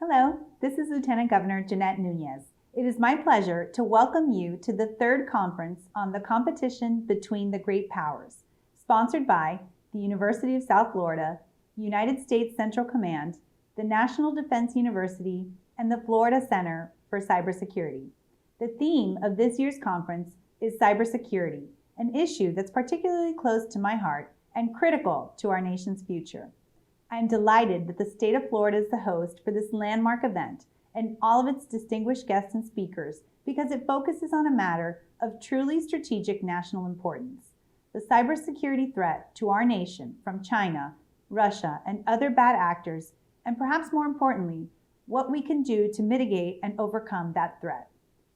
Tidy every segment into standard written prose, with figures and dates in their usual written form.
Hello, this is Lieutenant Governor Jeanette Nunez. It is my pleasure to welcome you to the third conference on the competition between the great powers, sponsored by the University of South Florida, United States Central Command, the National Defense University, and the Florida Center for Cybersecurity. The theme of this year's conference is cybersecurity, an issue that's particularly close to my heart and critical to our nation's future. I am delighted that the state of Florida is the host for this landmark event and all of its distinguished guests and speakers because it focuses on a matter of truly strategic national importance: the cybersecurity threat to our nation from China, Russia, and other bad actors, and perhaps more importantly, what we can do to mitigate and overcome that threat.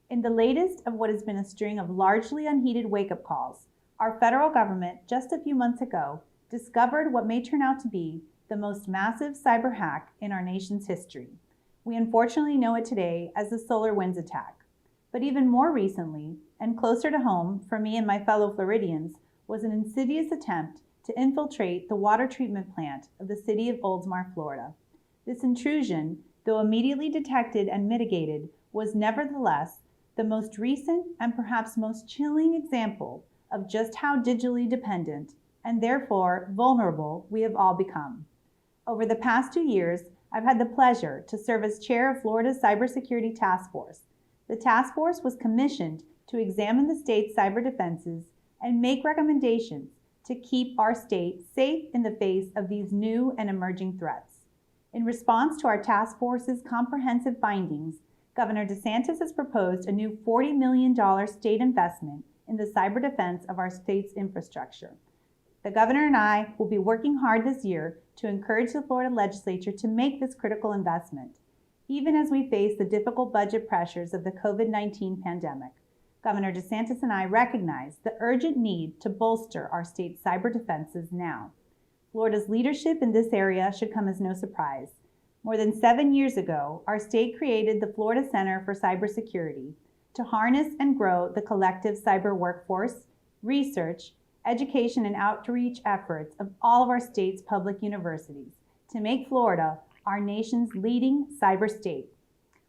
In the latest of what has been a string of largely unheeded wake-up calls, our federal government just a few months ago discovered what may turn out to be the most massive cyber hack in our nation's history. We unfortunately know it today as the SolarWinds attack. But even more recently, and closer to home for me and my fellow Floridians, was an insidious attempt to infiltrate the water treatment plant of the city of Oldsmar, Florida. This intrusion, though immediately detected and mitigated, was nevertheless the most recent and perhaps most chilling example of just how digitally dependent and therefore vulnerable we have all become. Over the past 2 years, I've had the pleasure to serve as chair of Florida's Cybersecurity Task Force. The task force was commissioned to examine the state's cyber defenses and make recommendations to keep our state safe in the face of these new and emerging threats. In response to our task force's comprehensive findings, Governor DeSantis has proposed a new $40 million state investment in the cyber defense of our state's infrastructure. The governor and I will be working hard this year to encourage the Florida legislature to make this critical investment, even as we face the difficult budget pressures of the COVID-19 pandemic. Governor DeSantis and I recognize the urgent need to bolster our state's cyber defenses now. Florida's leadership in this area should come as no surprise. More than 7 years ago, our state created the Florida Center for Cybersecurity to harness and grow the collective cyber workforce, research, education, and outreach efforts of all of our state's public universities to make Florida our nation's leading cyber state.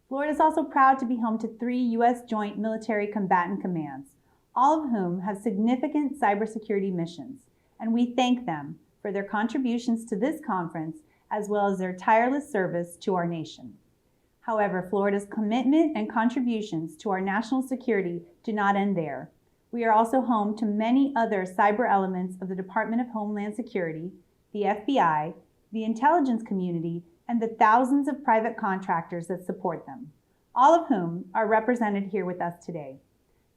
Florida is also proud to be home to 3 U.S. Joint Military Combatant Commands, all of whom have significant cybersecurity missions, and we thank them for their contributions to this conference as well as their tireless service to our nation. However, Florida's commitment and contributions to our national security do not end there. We are also home to many other cyber elements of the Department of Homeland Security, the FBI, the intelligence community, and the thousands of private contractors that support them, all of whom are represented here with us today.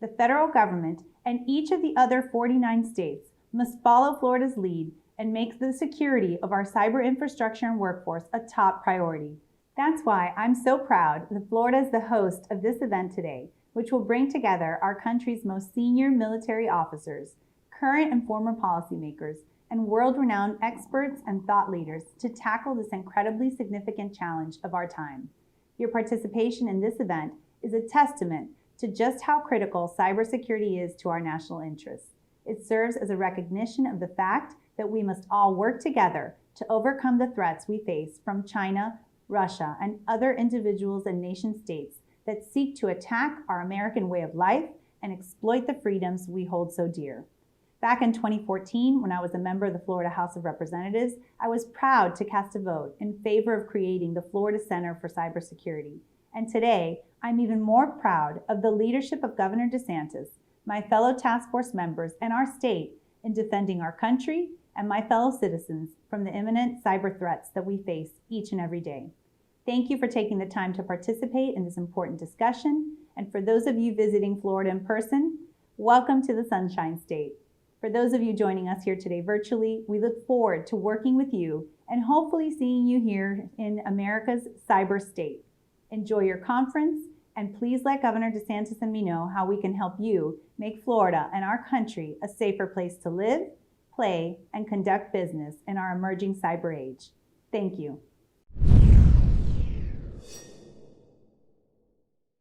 The federal government and each of the other 49 states must follow Florida's lead and make the security of our cyber infrastructure and workforce a top priority. That's why I'm so proud that Florida is the host of this event today, which will bring together our country's most senior military officers, current and former policymakers, and world-renowned experts and thought leaders to tackle this incredibly significant challenge of our time. Your participation in this event is a testament to just how critical cybersecurity is to our national interests. It serves as a recognition of the fact that we must all work together to overcome the threats we face from China, Russia, and other individuals and nation-states that seek to attack our American way of life and exploit the freedoms we hold so dear. Back in 2014, when I was a member of the Florida House of Representatives, I was proud to cast a vote in favor of creating the Florida Center for Cybersecurity. And today, I'm even more proud of the leadership of Governor DeSantis, my fellow task force members, and our state in defending our country and my fellow citizens from the imminent cyber threats that we face each and every day. Thank you for taking the time to participate in this important discussion. And for those of you visiting Florida in person, welcome to the Sunshine State. For those of you joining us here today virtually, we look forward to working with you and hopefully seeing you here in America's cyber state. Enjoy your conference, and please let Governor DeSantis and me know how we can help you make Florida and our country a safer place to live, play, and conduct business in our emerging cyber age. Thank you.